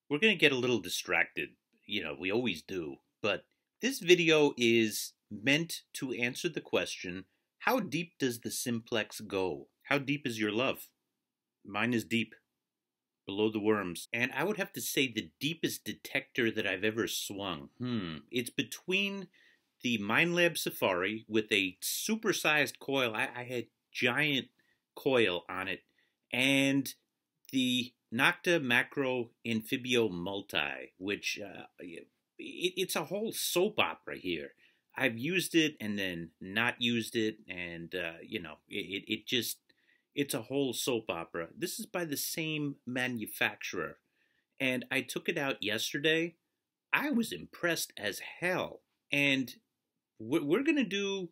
We're going to get a little distracted. We always do. But this video is meant to answer the question, how deep does the simplex go? How deep is your love? Mine is deep, below the worms. And I would have to say the deepest detector that I've ever swung. It's between the Minelab Safari with a supersized coil. I had giant coil on it. And the Nokta Makro Amphibio Multi, which it's a whole soap opera here. I've used it and then not used it, and it's a whole soap opera. This is by the same manufacturer, and I took it out yesterday. I was impressed as hell, and we're gonna do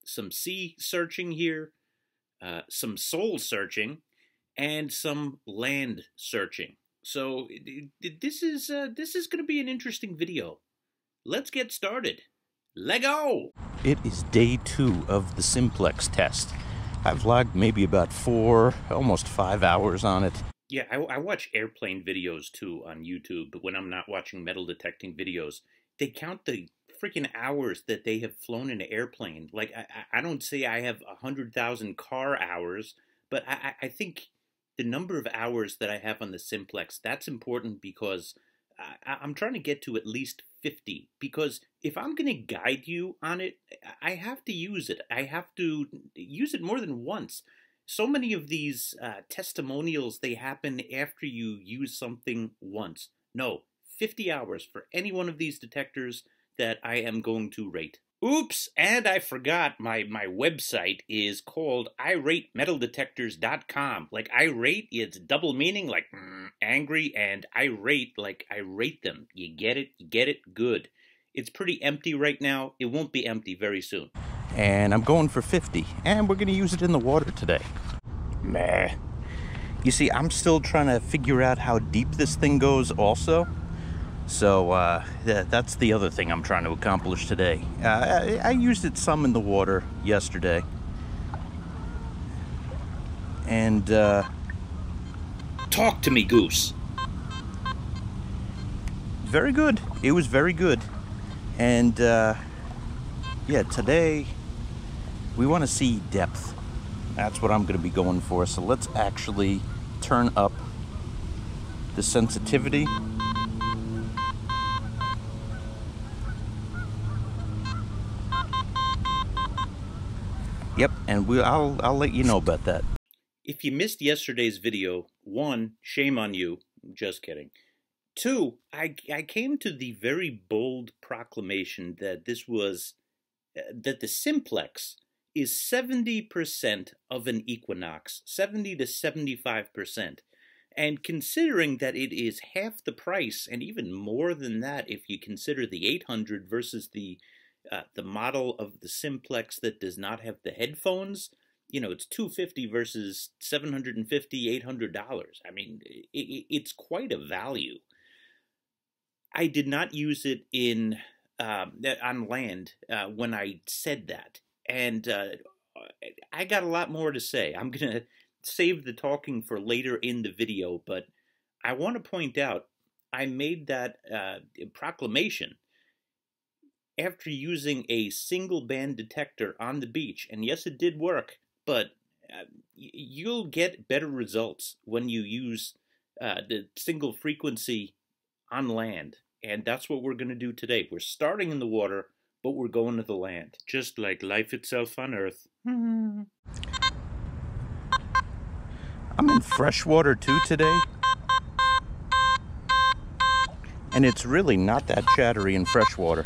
some sea searching here, some soul searching, and some land searching. So this is going to be an interesting video. Let's get started. Lego! It is day 2 of the simplex test. I've logged maybe about 4, almost 5 hours on it. Yeah, I watch airplane videos too on YouTube, but when I'm not watching metal detecting videos, they count the freaking hours that they have flown in an airplane. Like, I don't say I have 100,000 car hours, but I think the number of hours that I have on the simplex, that's important because I'm trying to get to at least 50. Because if I'm going to guide you on it, I have to use it. I have to use it more than once. So many of these testimonials, they happen after you use something once. No, 50 hours for any one of these detectors that I am going to rate. Oops, and I forgot my website is called iratemetaldetectors.com. Like, irate, it's double meaning, like angry, and irate, like I rate them. You get it? You get it? Good. It's pretty empty right now. It won't be empty very soon. And I'm going for 50, and we're going to use it in the water today. Meh. You see, I'm still trying to figure out how deep this thing goes also. So that's the other thing I'm trying to accomplish today. I used it some in the water yesterday. And talk to me, Goose. Very good. It was very good. And yeah, today we want to see depth. That's what I'm going to be going for. So let's actually turn up the sensitivity. Yep, and I'll let you know about that. If you missed yesterday's video, 1, shame on you. Just kidding. 2, I came to the very bold proclamation that that the simplex is 70% of an equinox, 70 to 75%. And considering that it is half the price, and even more than that if you consider the 800 versus the model of the simplex that does not have the headphones, it's $250 versus $750, $800. I mean, it's quite a value. I did not use it on land when I said that, and I got a lot more to say. I'm gonna save the talking for later in the video, but I want to point out I made that proclamation after using a single band detector on the beach. And yes, it did work, but you'll get better results when you use the single frequency on land. And that's what we're going to do today. We're starting in the water, but we're going to the land, just like life itself on Earth. I'm in freshwater too today. And it's really not that chattery in freshwater.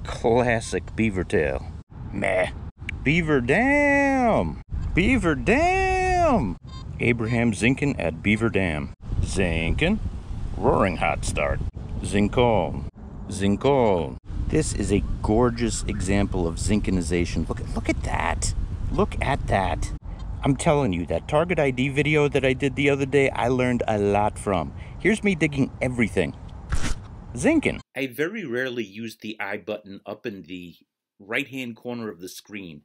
Classic beaver tail. Meh. Beaver Dam! Beaver Dam! Abraham Zinkin at Beaver Dam. Zinkin. Roaring hot start. Zincon. Zincon. This is a gorgeous example of zinkinization. Look at that. Look at that. I'm telling you, that target ID video that I did the other day, I learned a lot from. Here's me digging everything. Zinkin. I very rarely use the I button up in the right-hand corner of the screen.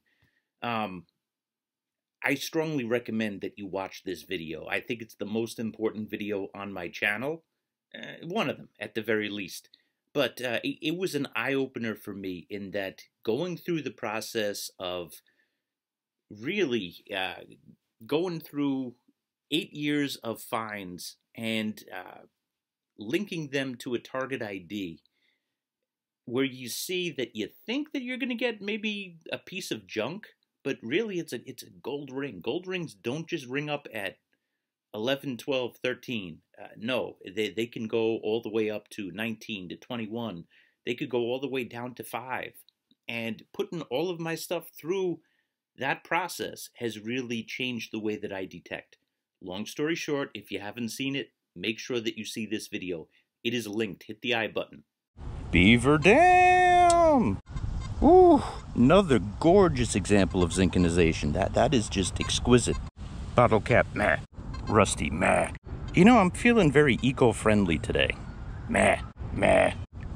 I strongly recommend that you watch this video. I think it's the most important video on my channel. One of them, at the very least. But it was an eye-opener for me in that going through the process of really going through 8 years of fines and linking them to a target ID, where you see that you think that you're going to get maybe a piece of junk, but really it's a gold ring. Gold rings don't just ring up at 11, 12, 13. No, they can go all the way up to 19 to 21. They could go all the way down to 5. And putting all of my stuff through that process has really changed the way that I detect. Long story short, if you haven't seen it, make sure that you see this video. It is linked. Hit the I button. Beaver Dam! Ooh, another gorgeous example of zinconization. That is just exquisite. Bottle cap, meh. Rusty, meh. You know, I'm feeling very eco-friendly today. Meh, meh.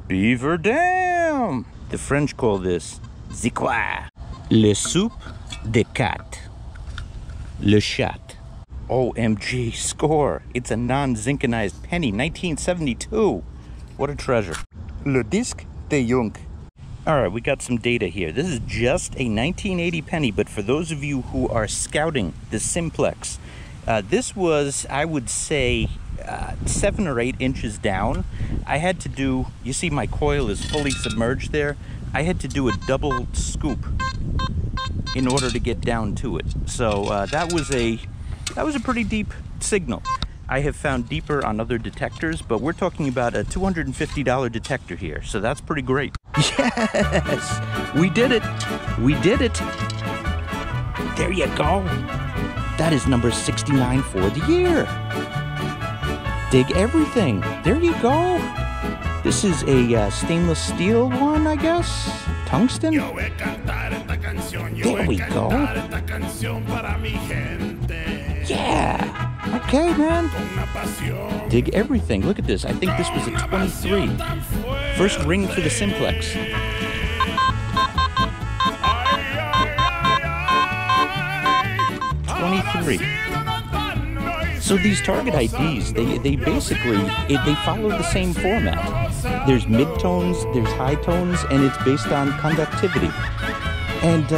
Beaver Dam! The French call this "c'est quoi? Le soupe de cat. Le chat." OMG, score. It's a non-zinconized penny, 1972. What a treasure. Le disque de Junk. All right, we got some data here. This is just a 1980 penny, but for those of you who are scouting the Simplex, this was, I would say, 7 or 8 inches down. I had to do, you see my coil is fully submerged there. I had to do a double scoop in order to get down to it. So that was a pretty deep signal. I have found deeper on other detectors, but we're talking about a $250 detector here, so that's pretty great. Yes! We did it! We did it! There you go! That is number 69 for the year! Dig everything! There you go! This is a stainless steel one, I guess? Tungsten? There we go! Yeah! Okay, man. Dig everything. Look at this. I think this was a 23. First ring for the Simplex. 23. So these target IDs, they basically, they follow the same format. There's mid-tones, there's high tones, and it's based on conductivity. And,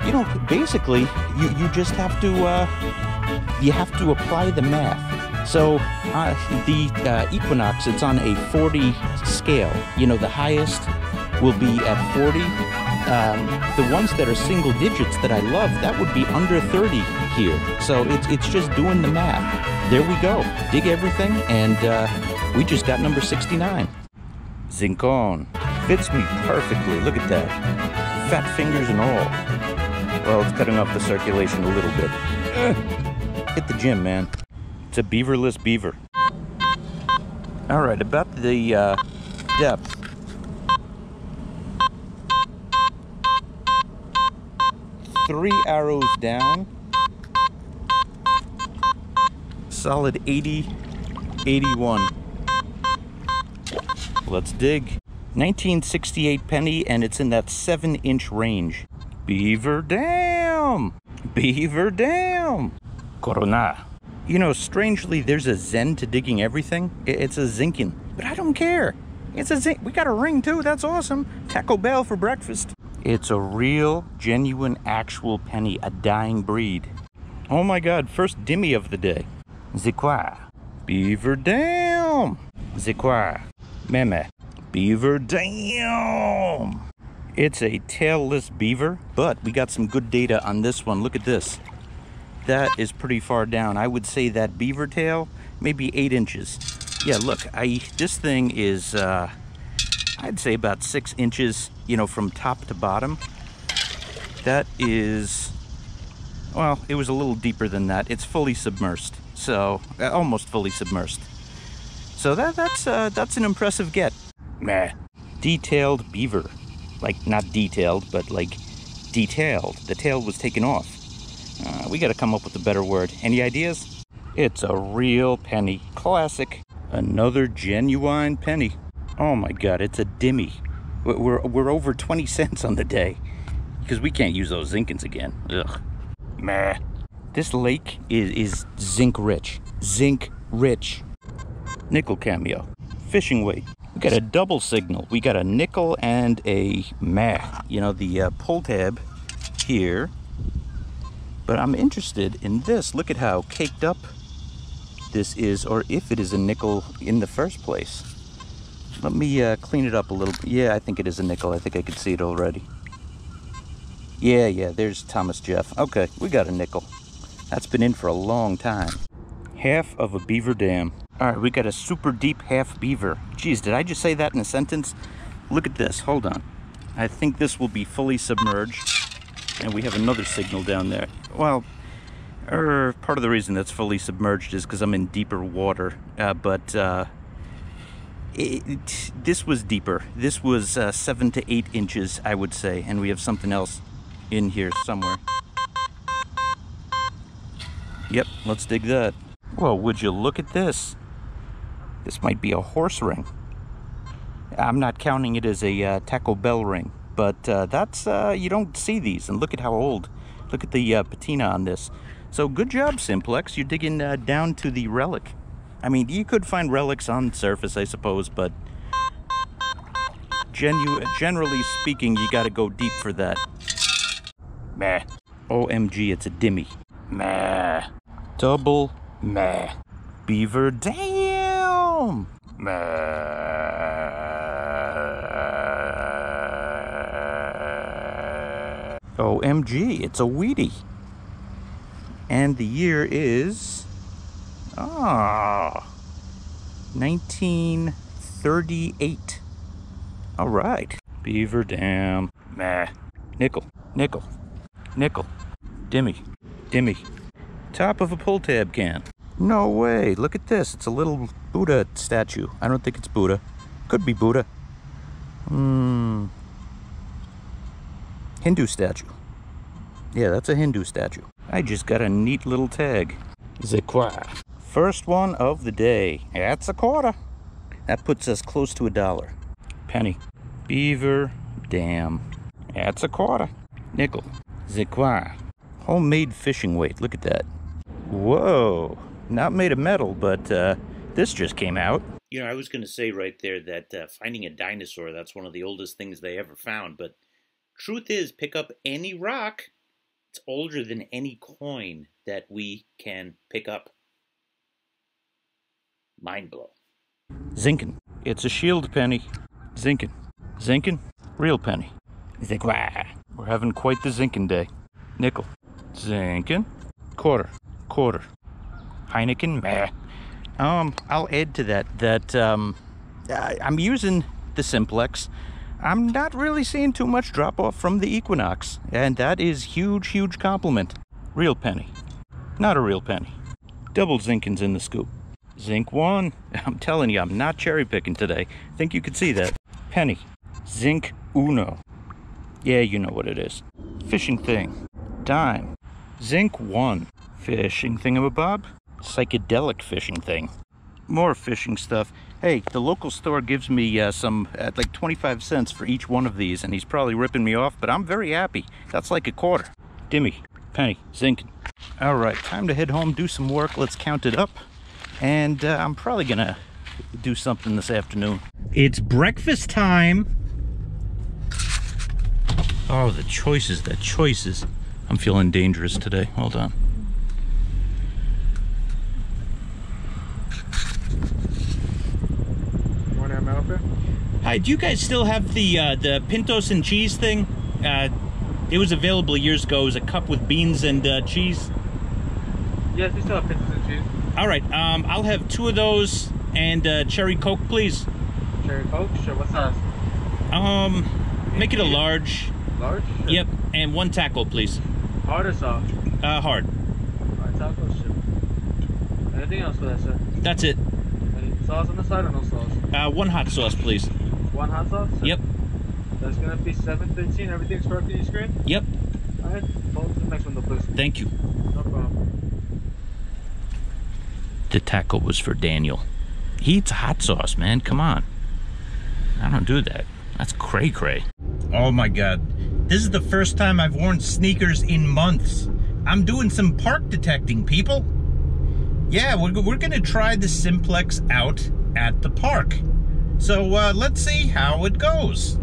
you know, basically, you just have to, you have to apply the math. So the Equinox, it's on a 40 scale. You know, the highest will be at 40. The ones that are single digits that I love, that would be under 30 here. So it's just doing the math. There we go. Dig everything, and we just got number 69. Zincon. Fits me perfectly. Look at that. Fat fingers and all. Well, it's cutting off the circulation a little bit. Hit the gym, man. It's a beaverless beaver. All right, about the depth. Three arrows down. Solid 80, 81. Let's dig. 1968 penny, and it's in that 7-inch range. Beaver Dam! Beaver Dam! Corona. You know, strangely, there's a zen to digging everything. It's a zinkin, but I don't care. It's a zinc. We got a ring too. That's awesome. Taco Bell for breakfast. It's a real, genuine, actual penny, a dying breed. Oh my God! First dimmy of the day. Zikwa. Beaver Dam. Zikwa. Meme. Beaver Dam. It's a tailless beaver, but we got some good data on this one. Look at this. That is pretty far down. I would say that beaver tail, maybe 8 inches. Yeah, look, this thing is, I'd say about 6 inches, you know, from top to bottom. That is, well, it was a little deeper than that. It's fully submersed, so, almost fully submersed. So that's an impressive get. Meh. Detailed beaver. Like, not detailed, but like detailed. The tail was taken off. We gotta come up with a better word. Any ideas? It's a real penny. Classic. Another genuine penny. Oh my God, it's a dimmy. We're over 20 cents on the day. Because we can't use those zinkins again. Ugh. Meh. This lake is zinc rich. Zinc rich. Nickel cameo. Fishing weight. We got a double signal. We got a nickel and a meh. You know, the pull tab here. But I'm interested in this. Look at how caked up this is, or if it is a nickel in the first place. Let me clean it up a little bit. Yeah, I think it is a nickel. I think I could see it already. Yeah, there's Thomas Jeff. Okay, we got a nickel. That's been in for a long time. Half of a beaver dam. All right, we got a super deep half beaver. Geez, did I just say that in a sentence? Look at this, hold on. I think this will be fully submerged. And we have another signal down there. Well, part of the reason that's fully submerged is because I'm in deeper water. This was deeper. This was 7 to 8 inches, I would say. And we have something else in here somewhere. Yep, let's dig that. Well, would you look at this? This might be a horse ring. I'm not counting it as a Taco Bell ring, but that's, you don't see these. And look at how old. Look at the patina on this. So good job, Simplex. You're digging down to the relic. I mean, you could find relics on the surface, I suppose, but generally speaking, you gotta go deep for that. Meh. OMG, it's a dimmy. Meh. Double meh. Beaver dam. Meh. OMG, it's a Wheatie. And the year is 1938. All right. Beaver dam. Meh. Nickel. Nickel. Nickel. Dimmy. Dimmy. Top of a pull tab can. No way. Look at this. It's a little Buddha statue. I don't think it's Buddha. Could be Buddha. Hindu statue. Yeah, that's a Hindu statue. I just got a neat little tag. Zequa. First one of the day. That's a quarter. That puts us close to $1. Penny. Beaver dam. That's a quarter. Nickel. Zequa. Homemade fishing weight. Look at that. Whoa. Not made of metal, but this just came out. You know, I was going to say right there that finding a dinosaur, that's one of the oldest things they ever found. But truth is, pick up any rock. It's older than any coin that we can pick up. Mind blow. Zinkin. It's a shield penny. Zinkin. Zinkin. Real penny. Zequa. We're having quite the Zinkin day. Nickel. Zinkin. Quarter. Quarter. Heineken. Meh. I'll add to that I'm using the Simplex. I'm not really seeing too much drop off from the Equinox, and that is huge compliment. Real penny. Not a real penny. Double Zinkins in the scoop. Zinc 1. I'm telling you, I'm not cherry picking today. Think you could see that. Penny. Zinc Uno. Yeah, you know what it is. Fishing thing. Dime. Zinc 1. Fishing thingamabob. Psychedelic fishing thing. More fishing stuff. Hey, the local store gives me some, like 25 cents for each one of these, and he's probably ripping me off, but I'm very happy. That's like a quarter. Dimmy. Penny. Zinc. All right, time to head home, do some work. Let's count it up. And I'm probably gonna do something this afternoon. It's breakfast time. Oh, the choices, the choices. I'm feeling dangerous today. Hold on. Hi, do you guys still have the Pintos and cheese thing? It was available years ago. It was a cup with beans and cheese. Yes, we still have Pintos and cheese. All right, I'll have 2 of those and cherry Coke, please. Cherry Coke? Sure, what size? Make it a large. Large? Sure. Yep, and 1 taco, please. Hard or soft? Hard. Alright, taco, sure. Anything else for that, sir? That's it. Any sauce on the side or no sauce? 1 hot sauce, please. 1 hot sauce? Sir? Yep. That's gonna be $7.15. Everything's correct on your screen? Yep. Alright, hold to the next window, please. Thank you. No problem. The taco was for Daniel. He eats hot sauce, man. Come on. I don't do that. That's cray-cray. Oh my God. This is the first time I've worn sneakers in months. I'm doing some park detecting, people. Yeah, we're gonna try the Simplex out at the park. So let's see how it goes.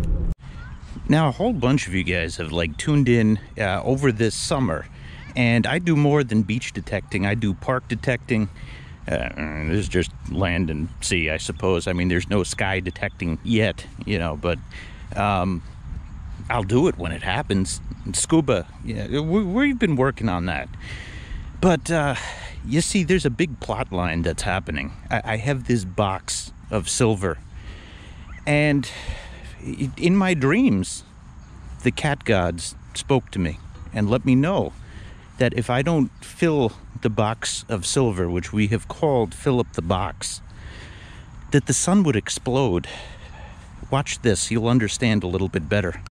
Now, a whole bunch of you guys have like tuned in over this summer, and I do more than beach detecting. I do park detecting. This is just land and sea, I suppose. I mean, there's no sky detecting yet, you know, but I'll do it when it happens. Scuba, yeah, we've been working on that. But you see, there's a big plot line that's happening. I have this box of silver, and in my dreams, the cat gods spoke to me and let me know that if I don't fill the box of silver, which we have called fill up the box, that the sun would explode. Watch this, you'll understand a little bit better.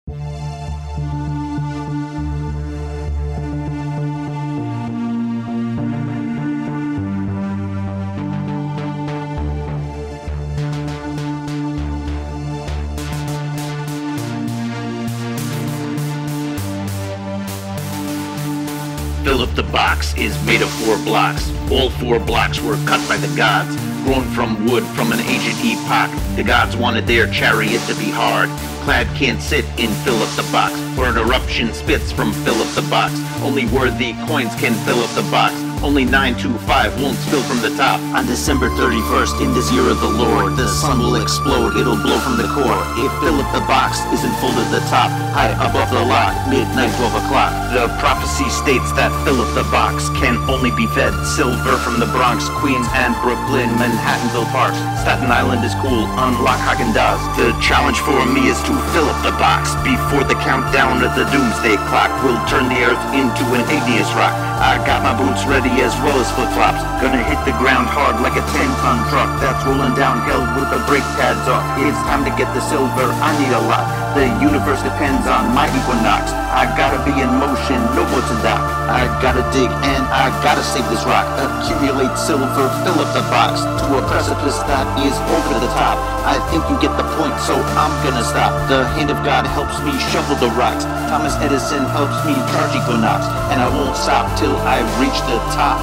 Fill up the box is made of 4 blocks. All 4 blocks were cut by the gods, grown from wood from an ancient epoch. The gods wanted their chariot to be hard. Clad can't sit in fill up the box, or an eruption spits from fill up the box. Only worthy coins can fill up the box. Only 925 won't spill from the top. On December 31st, in this year of the Lord, the sun will explode, it'll blow from the core. If fill up the box isn't full to the top, high above the lock, midnight 12 o'clock. The prophecy states that fill up the box can only be fed silver from the Bronx, Queens, and Brooklyn, Manhattanville parks. Staten Island is cool, unlock Haagen-Dazs. The challenge for me is to fill up the box before the countdown of the doomsday clock will turn the earth into an igneous rock. I got my boots ready as well as flip-flops. Gonna hit the ground hard like a 10-ton truck that's rolling downhill with the brake pads off. It's time to get the silver, I need a lot. The universe depends on my equinox. I gotta be in motion, no more to doubt. I gotta dig and I gotta save this rock. Accumulate silver, fill up the box to a precipice that is over the top. I think you get the point, so I'm gonna stop. The hand of God helps me shovel the rocks. Thomas Edison helps me charge equinox, and I won't stop till I reach the top.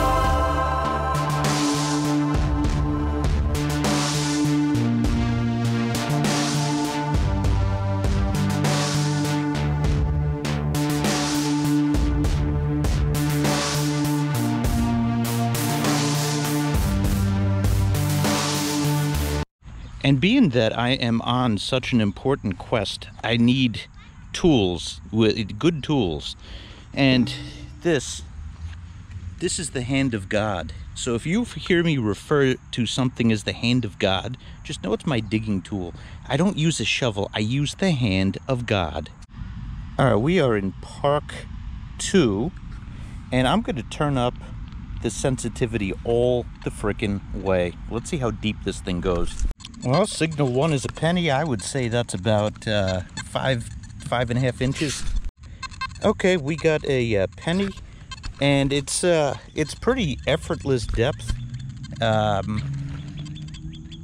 And being that I am on such an important quest, I need tools, good tools. And this is the hand of God. So if you hear me refer to something as the hand of God, just know it's my digging tool. I don't use a shovel, I use the hand of God. All right, we are in Park 2, and I'm going to turn up the sensitivity all the frickin' way. Let's see how deep this thing goes. Well, signal 1 is a penny. I would say that's about 5.5 inches. Okay, we got a penny, and it's pretty effortless depth.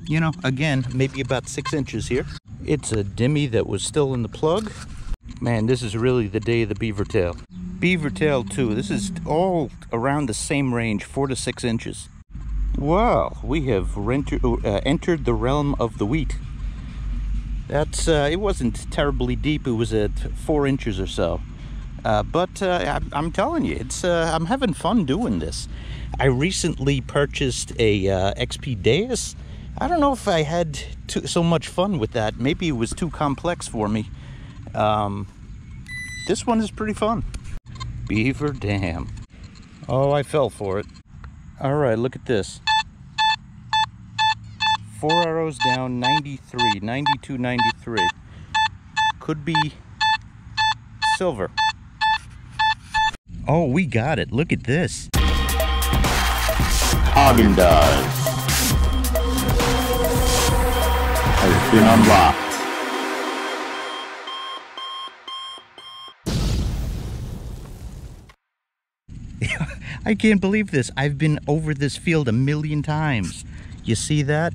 You know, again, maybe about 6 inches here. It's a dimmy that was still in the plug. Man, this is really the day of the beaver tail. Beaver tail 2. This is all around the same range, 4 to 6 inches. Well, we have entered the realm of the wheat. That's it wasn't terribly deep. It was at 4 inches or so. But I'm telling you, it's I'm having fun doing this. I recently purchased a XP Deus. I don't know if I had so much fun with that. Maybe it was too complex for me. This one is pretty fun. Beaver Dam. Oh, I fell for it. All right, look at this. 4 arrows down, 93, 92, 93. Could be silver. Oh, we got it. Look at this. Haagen-Dazs has been unlocked. I can't believe this. I've been over this field 1,000,000 times. You see that?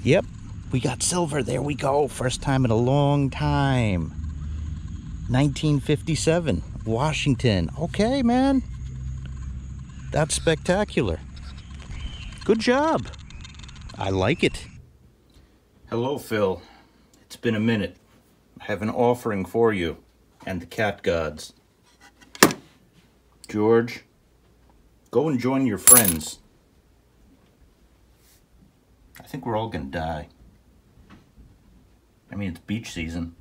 Yep, we got silver. There we go. First time in a long time. 1957, Washington. Okay, man. That's spectacular. Good job. I like it. Hello, Phil. It's been a minute. I have an offering for you and the cat gods. George, go and join your friends. I think we're all gonna die. I mean, it's beach season.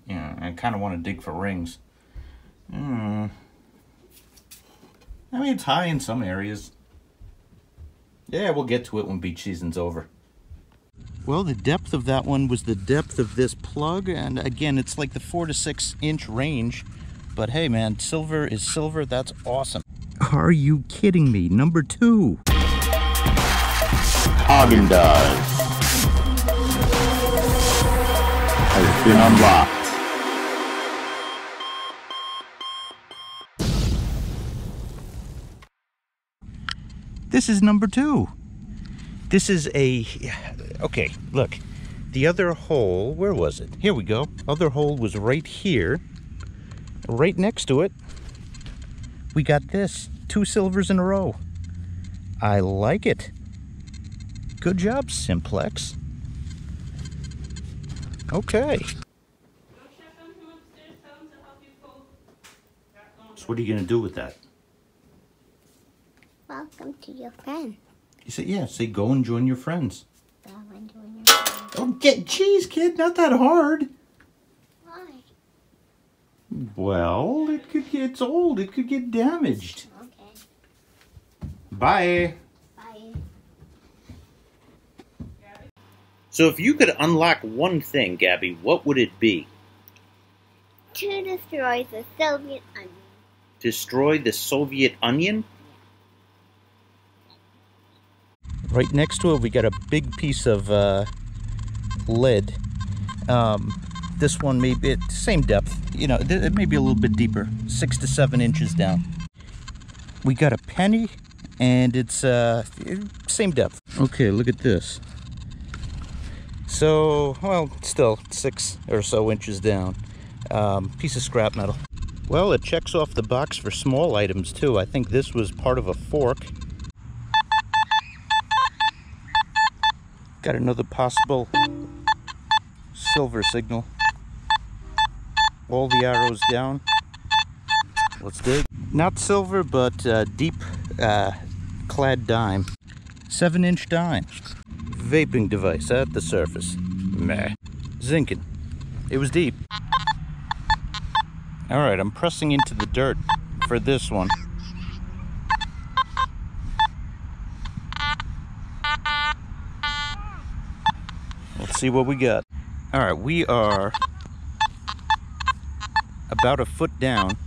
Yeah, I kind of want to dig for rings. I mean, it's high in some areas. Yeah, we'll get to it when beach season's over. Well, the depth of that one was the depth of this plug, and again, it's like the 4 to 6 inch range. But hey, man, silver is silver. That's awesome. Are you kidding me? Number 2. Haagen-Dazs has been unlocked. This is number 2. This is a... Okay, look. The other hole, where was it? Here we go. Other hole was right here. Right next to it, we got this. 2 silvers in a row. I like it. Good job, Simplex. Okay. So what are you going to do with that? Welcome to your friend. You say, yeah, say go and join your friends. Go and join your friend. Oh, geez, kid, not that hard. Why? Well, it could get, it's old. It could get damaged. Okay. Bye. Bye. So if you could unlock one thing, Gabby, what would it be? To destroy the Soviet Union. Destroy the Soviet Union? Right next to it, we got a big piece of lead. This one may be same depth. You know, it may be a little bit deeper, 6 to 7 inches down. We got a penny, and it's same depth. Okay, look at this. So, well, still 6 or so inches down. Piece of scrap metal. Well, it checks off the box for small items too. I think this was part of a fork. Got another possible silver signal. All the arrows down. Let's dig. Not silver, but deep clad dime. 7-inch dime. Vaping device at the surface. Meh. Zinking. It was deep. Alright, I'm pressing into the dirt for this one. Let's see what we got. Alright, we are about a foot down.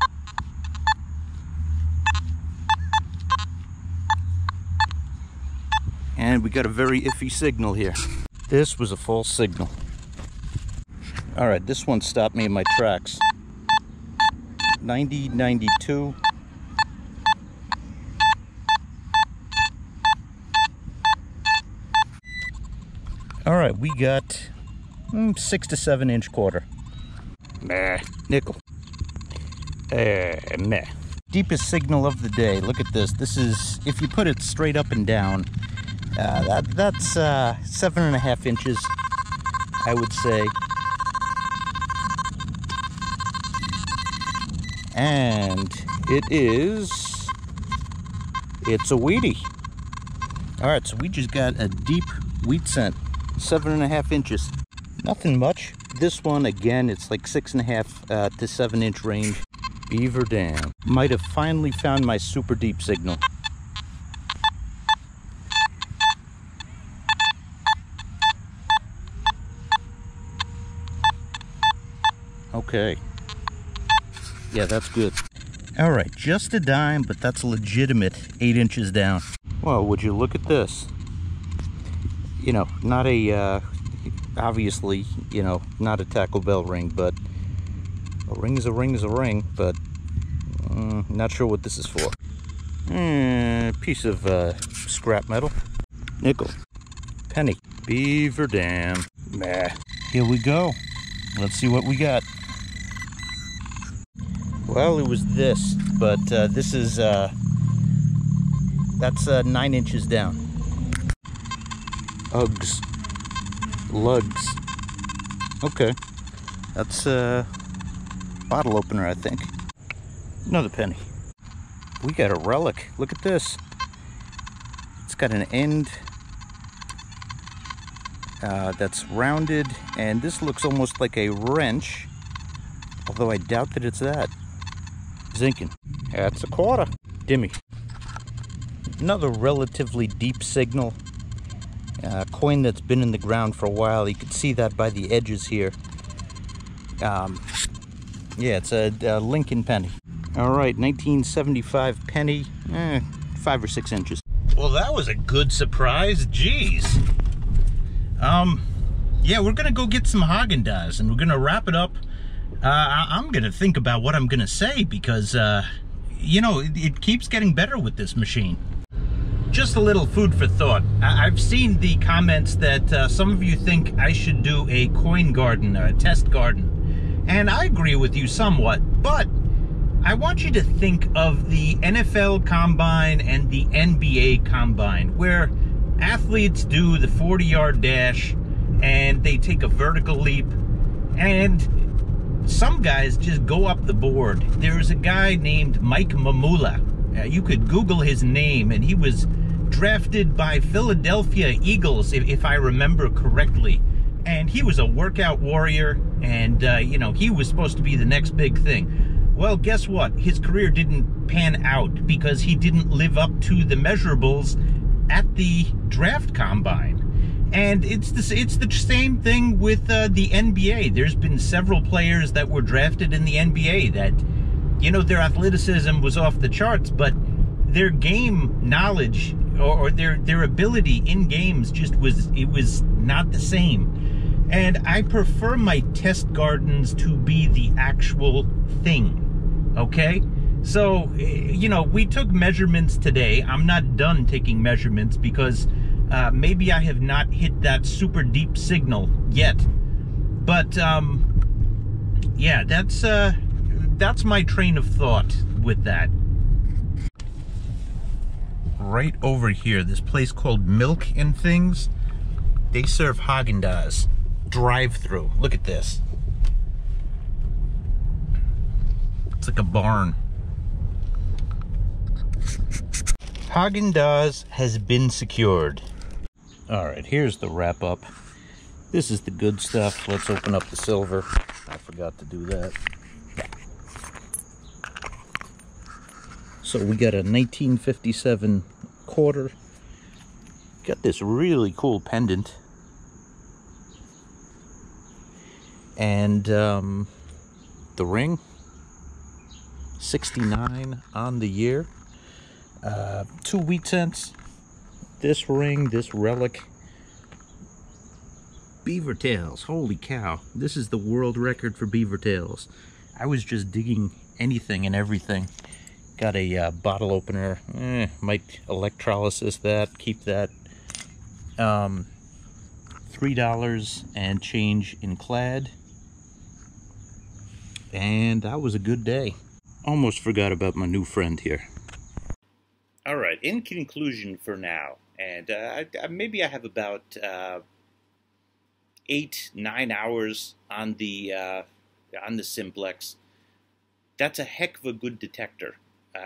And we got a very iffy signal here. This was a false signal. Alright, this one stopped me in my tracks. 90, 92. Alright, we got 6 to 7 inch quarter. Meh. Nickel. Meh. Deepest signal of the day. Look at this. This is, if you put it straight up and down, that's 7.5 inches, I would say. And it's a wheatie. Alright, so we just got a deep wheat scent. 7.5 inches. Nothing much. This one, again, it's like 6.5 to 7 inch range. Beaver Dam. Might have finally found my super deep signal. Okay. Yeah, that's good. Alright, just a dime, but that's legitimate 8 inches down. Well, would you look at this? You know, not a, obviously, you know, not a Taco Bell ring, but a ring is a ring is a ring, but not sure what this is for. Piece of scrap metal. Nickel. Penny. Beaver Dam. Meh. Here we go. Let's see what we got. Well, it was this, but this is, that's 9 inches down. Uggs. lugs. Okay. That's a bottle opener, I think. Another penny. We got a relic. Look at this. It's got an end that's rounded, and this looks almost like a wrench, although I doubt that it's that. Zinking. That's a quarter. Dimmy. Another relatively deep signal. Coin that's been in the ground for a while. You can see that by the edges here. Yeah, it's a Lincoln penny. All right, 1975 penny, 5 or 6 inches. Well, that was a good surprise. Jeez. Yeah, we're gonna go get some Haagen-Dazs, and we're gonna wrap it up. I'm gonna think about what I'm gonna say, because you know, it keeps getting better with this machine. Just a little food for thought. I've seen the comments that some of you think I should do a coin garden, a test garden. And I agree with you somewhat, but I want you to think of the NFL Combine and the NBA Combine, where athletes do the 40-yard dash and they take a vertical leap, and some guys just go up the board. There's a guy named Mike Mamula. You could Google his name, and he was drafted by Philadelphia Eagles, if I remember correctly. And he was a workout warrior, and you know, he was supposed to be the next big thing. Well, guess what? His career didn't pan out because he didn't live up to the measurables at the draft combine. And it's the same thing with the NBA. There's been several players that were drafted in the NBA that, you know, their athleticism was off the charts, but their game knowledge or their ability in games just was not the same. And I prefer my test gardens to be the actual thing, okay? So, you know, we took measurements today. I'm not done taking measurements because maybe I have not hit that super deep signal yet. But, yeah, that's my train of thought with that. Right over here, this place called Milk and Things, they serve Haagen-Dazs drive-through. Look at this. It's like a barn. Haagen-Dazs has been secured. All right, here's the wrap-up. This is the good stuff. Let's open up the silver. I forgot to do that. So we got a 1957 quarter. Got this really cool pendant. And the ring, 69 on the year. 2 wheat cents. This ring, this relic. Beaver tails. Holy cow. This is the world record for beaver tails. I was just digging anything and everything. Got a bottle opener. Might electrolysis that. Keep that. $3 and change in clad. And that was a good day. Almost forgot about my new friend here. All right, in conclusion for now, and maybe I have about 8-9 hours on the Simplex. That's a heck of a good detector.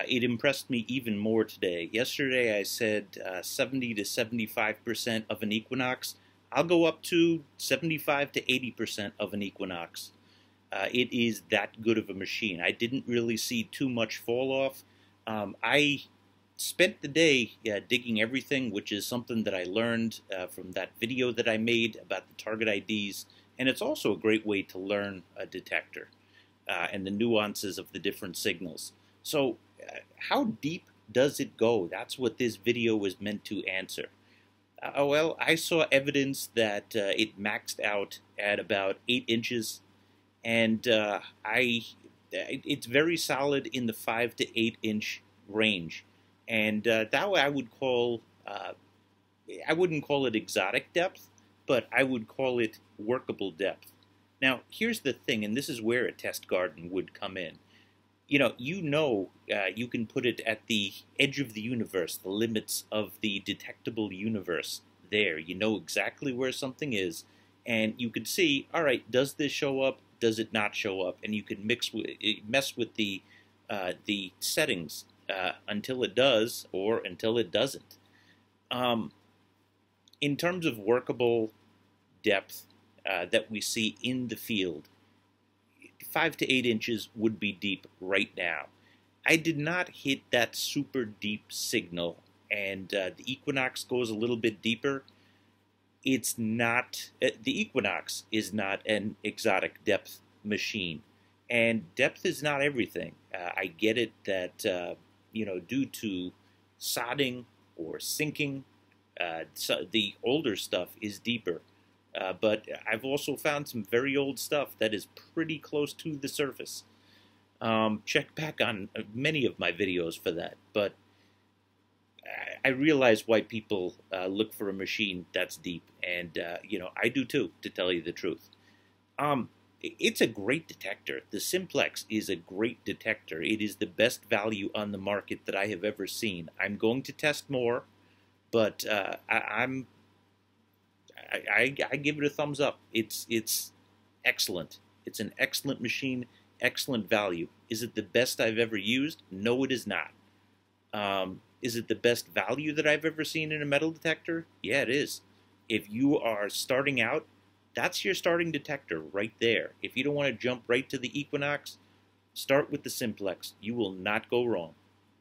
It impressed me even more today. Yesterday I said 70 to 75% of an equinox. I'll go up to 75 to 80% of an equinox. It is that good of a machine. I didn't really see too much fall off. I spent the day digging everything, which is something that I learned from that video that I made about the target IDs, and it's also a great way to learn a detector and the nuances of the different signals. So how deep does it go? That's what this video was meant to answer. Well, I saw evidence that it maxed out at about 8 inches, and it's very solid in the 5 to 8 inch range. And that I would call, I wouldn't call it exotic depth, but I would call it workable depth. Now, here's the thing, and this is where a test garden would come in. You can put it at the edge of the universe, the limits of the detectable universe there. You know exactly where something is, And you can see, all right, does this show up? Does it not show up? And you can mess with the settings until it does or until it doesn't. In terms of workable depth that we see in the field, 5 to 8 inches would be deep right now. I did not hit that super deep signal, and the Equinox goes a little bit deeper. It's not, the Equinox is not an exotic depth machine, and depth is not everything. I get it that, you know, due to sodding or sinking, so the older stuff is deeper. But I've also found some very old stuff that is pretty close to the surface. Check back on many of my videos for that. But I realize why people look for a machine that's deep, and you know, I do too, to tell you the truth. It's a great detector. The Simplex is a great detector. It is the best value on the market that I have ever seen. I'm going to test more, but I give it a thumbs up. It's excellent. It's an excellent machine, excellent value. Is it the best I've ever used? No, it is not. Is it the best value that I've ever seen in a metal detector? Yeah, it is. If you are starting out, that's your starting detector right there. If you don't want to jump right to the Equinox, start with the Simplex. You will not go wrong.